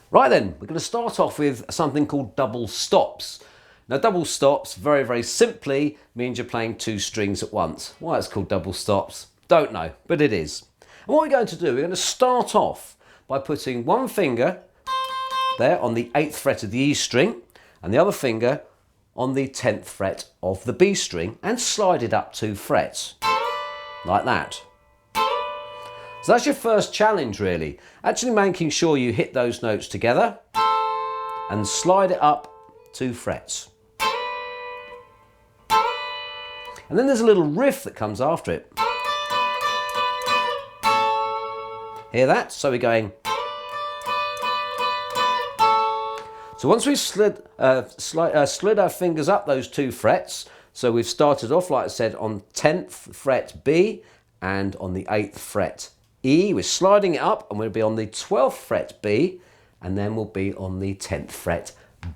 Right then, we're going to start off with something called double stops. Now double stops, very, very simply, means you're playing two strings at once. Why it's called double stops, don't know, but it is. And what we're going to do, we're going to start off by putting one finger there on the 8th fret of the E string and the other finger on the 10th fret of the B string and slide it up 2 frets, like that. So that's your first challenge really, actually making sure you hit those notes together and slide it up 2 frets. And then there's a little riff that comes after it. Hear that? So we're going. So once we've slid our fingers up those 2 frets, so we've started off, like I said, on 10th fret B and on the 8th fret E, we're sliding it up and we'll be on the 12th fret B and then we'll be on the 10th fret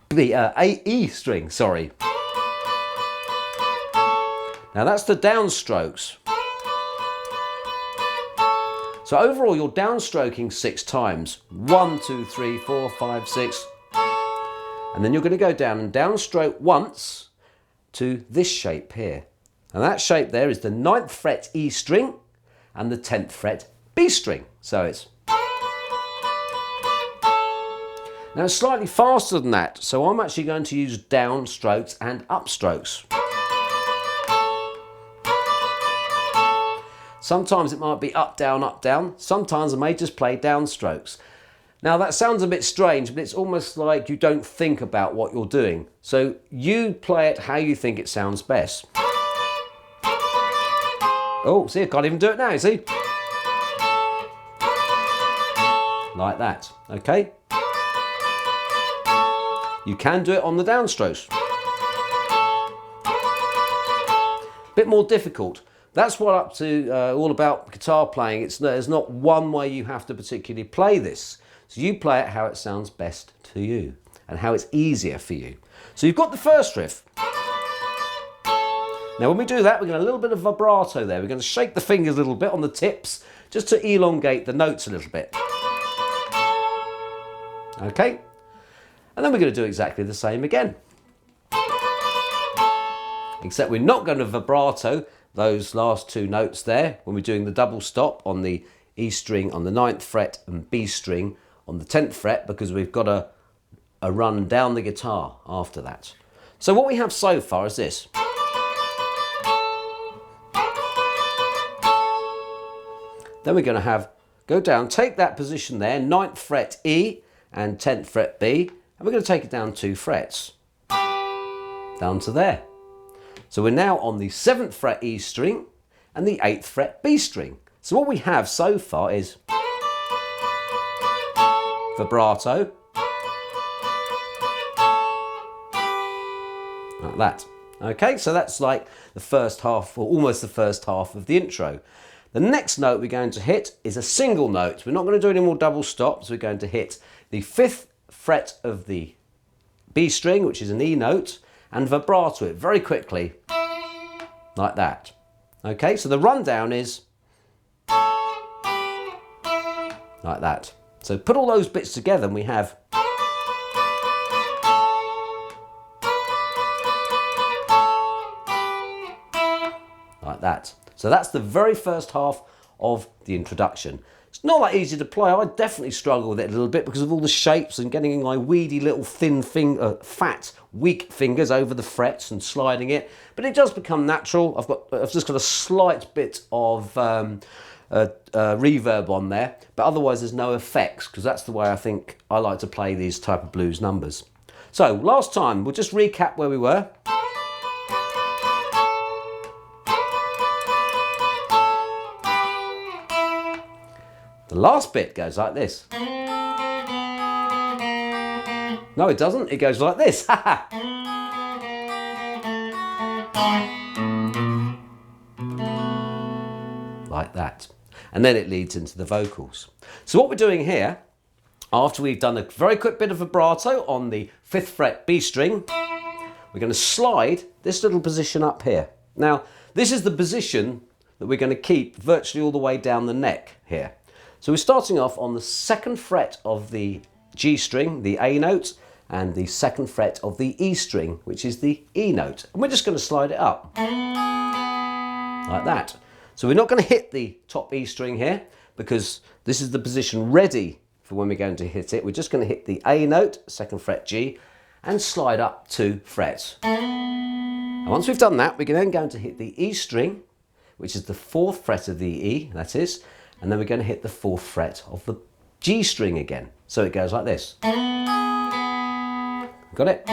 B, E string, sorry. Now that's the downstrokes. So overall you're downstroking 6 times. 1, 2, 3, 4, 5, 6. And then you're going to go down and downstroke once to this shape here. And that shape there is the 9th fret E string and the 10th fret B string. So it's. Now it's slightly faster than that. So I'm actually going to use downstrokes and upstrokes. Sometimes it might be up, down, up, down. Sometimes I may just play downstrokes. Now that sounds a bit strange, but it's almost like you don't think about what you're doing. So you play it how you think it sounds best. Oh, see, I can't even do it now, see? Like that, okay? You can do it on the downstrokes. Bit more difficult. That's what up to all about guitar playing. There's not one way you have to particularly play this. So you play it how it sounds best to you and how it's easier for you. So you've got the first riff. Now when we do that, we're going to a little bit of vibrato there. We're going to shake the fingers a little bit on the tips just to elongate the notes a little bit. Okay? And then we're going to do exactly the same again. Except we're not going to vibrato those last 2 notes there when we're doing the double stop on the E string on the 9th fret and B string on the 10th fret, because we've got a run down the guitar after that. So what we have so far is this. Then we're going to go down, take that position there, 9th fret E and 10th fret B, and we're going to take it down 2 frets, down to there. So we're now on the 7th fret E string and the 8th fret B string. So what we have so far is vibrato, like that. Okay, so that's like the first half, or almost the first half of the intro. The next note we're going to hit is a single note. We're not going to do any more double stops. We're going to hit the 5th fret of the B string, which is an E note, and vibrato it very quickly, like that. Okay, so the rundown is like that. So put all those bits together and we have like that. So that's the very first half of the introduction. It's not that easy to play. I definitely struggle with it a little bit because of all the shapes and getting my weedy little thin fat, weak fingers over the frets and sliding it. But it does become natural. I've just got a slight bit of reverb on there, but otherwise there's no effects, because that's the way I think I like to play these type of blues numbers. So last time, we'll just recap where we were. The last bit goes like this. No, it doesn't. It goes like this. Like that. And then it leads into the vocals. So what we're doing here, after we've done a very quick bit of vibrato on the 5th fret B string, we're going to slide this little position up here. Now, this is the position that we're going to keep virtually all the way down the neck here. So we're starting off on the 2nd fret of the G string, the A note, and the 2nd fret of the E string, which is the E note. And we're just going to slide it up like that. So we're not going to hit the top E string here because this is the position ready for when we're going to hit it. We're just going to hit the A note, 2nd fret G, and slide up 2 frets. And once we've done that, we're then going to hit the E string, which is the 4th fret of the E, that is, and then we're going to hit the 4th fret of the G string again. So it goes like this. Got it?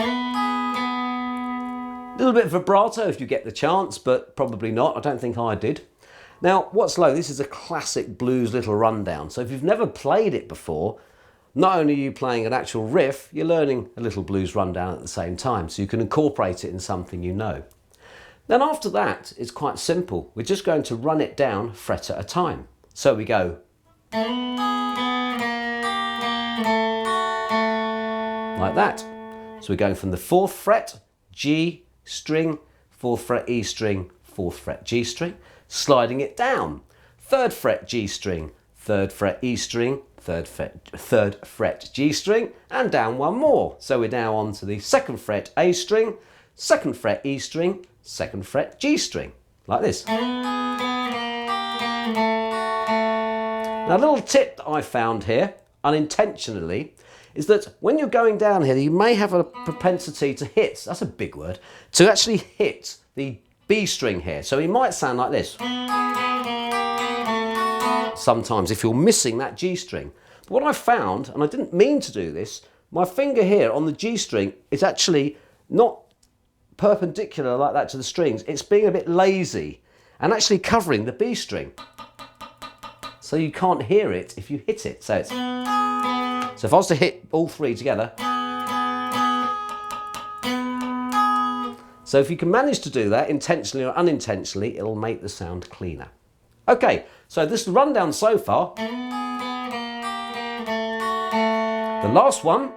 A little bit of vibrato if you get the chance, but probably not. I don't think I did. Now, what's low? This is a classic blues little rundown. So if you've never played it before, not only are you playing an actual riff, you're learning a little blues rundown at the same time, so you can incorporate it in something you know. Then after that, it's quite simple. We're just going to run it down fret at a time. So we go like that. So we're going from the 4th fret, G string, 4th fret E string, 4th fret G string, sliding it down. 3rd fret G string, 3rd fret E string, 3rd fret G string, and down one more. So we're now on to the 2nd fret A string, 2nd fret E string, 2nd fret G string, like this. Now, a little tip that I found here, unintentionally, is that when you're going down here, you may have a propensity to hit, that's a big word, to actually hit the B string here. So it might sound like this sometimes if you're missing that G string. But what I found, and I didn't mean to do this, my finger here on the G string is actually not perpendicular like that to the strings. It's being a bit lazy and actually covering the B string. So you can't hear it if you hit it. So if I was to hit all 3 together. So if you can manage to do that intentionally or unintentionally, it'll make the sound cleaner. Okay, so this rundown so far. The last one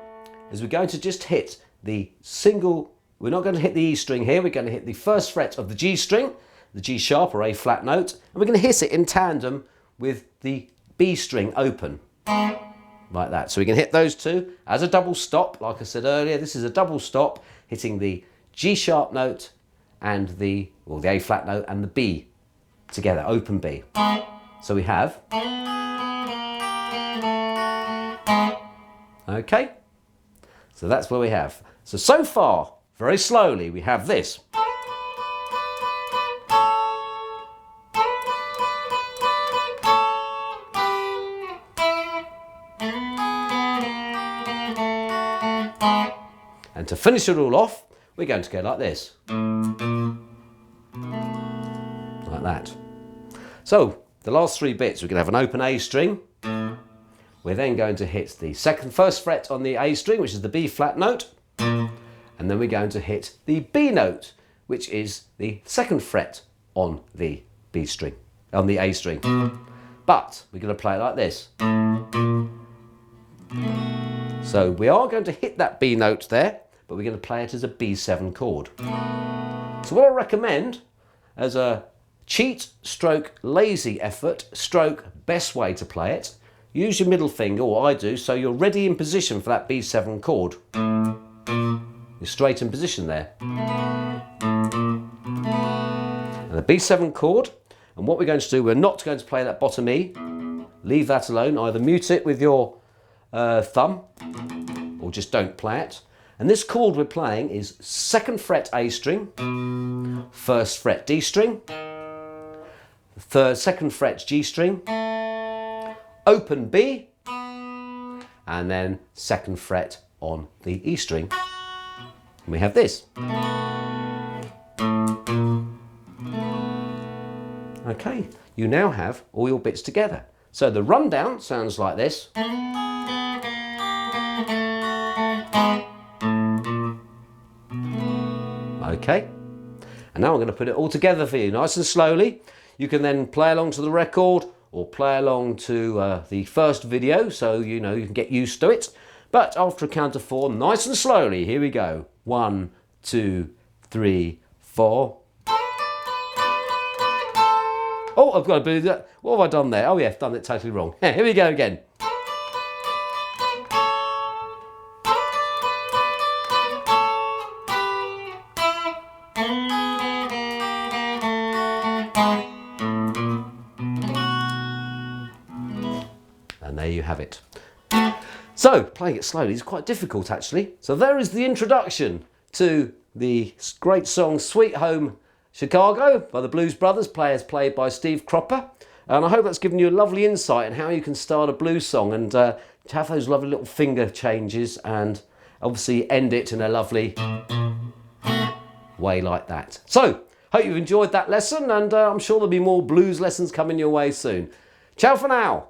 is we're going to just hit the single, we're not going to hit the E string here, we're going to hit the 1st fret of the G string, the G sharp or A flat note, and we're going to hit it in tandem with the B string open, like that. So we can hit those 2 as a double stop, like I said earlier. This is a double stop, hitting the G sharp note and the A flat note and the B together, open B. So we have, okay, so that's where we have. So far, very slowly, we have this. And to finish it all off, we're going to go like this. Like that. So, the last 3 bits, we're going to have an open A string. We're then going to hit the 1st fret on the A string, which is the B flat note. And then we're going to hit the B note, which is the 2nd fret on the B string, on the A string. But we're going to play it like this. So we are going to hit that B note there, but we're going to play it as a B7 chord. So what I recommend as a cheat stroke lazy effort stroke best way to play it, use your middle finger, or I do, so you're ready in position for that B7 chord. You're straight in position there. And the B7 chord, and what we're going to do, we're not going to play that bottom E. Leave that alone, either mute it with your thumb, or just don't play it. And this chord we're playing is 2nd fret A string, 1st fret D string, 2nd fret G string, open B, and then 2nd fret on the E string. And we have this. Okay, you now have all your bits together. So the rundown sounds like this. Okay, and now I'm going to put it all together for you nice and slowly. You can then play along to the record or play along to the first video, so you know you can get used to it. But after a count of 4, nice and slowly, here we go. 1, 2, 3, 4. Oh, I've got to do that. What have I done there? Oh yeah, I've done it totally wrong. Here we go again. And there you have it. So, playing it slowly is quite difficult actually. So there is the introduction to the great song Sweet Home Chicago by the Blues Brothers, played by Steve Cropper. And I hope that's given you a lovely insight in how you can start a blues song and have those lovely little finger changes and obviously end it in a lovely way like that. So, hope you've enjoyed that lesson, and I'm sure there'll be more blues lessons coming your way soon. Ciao for now.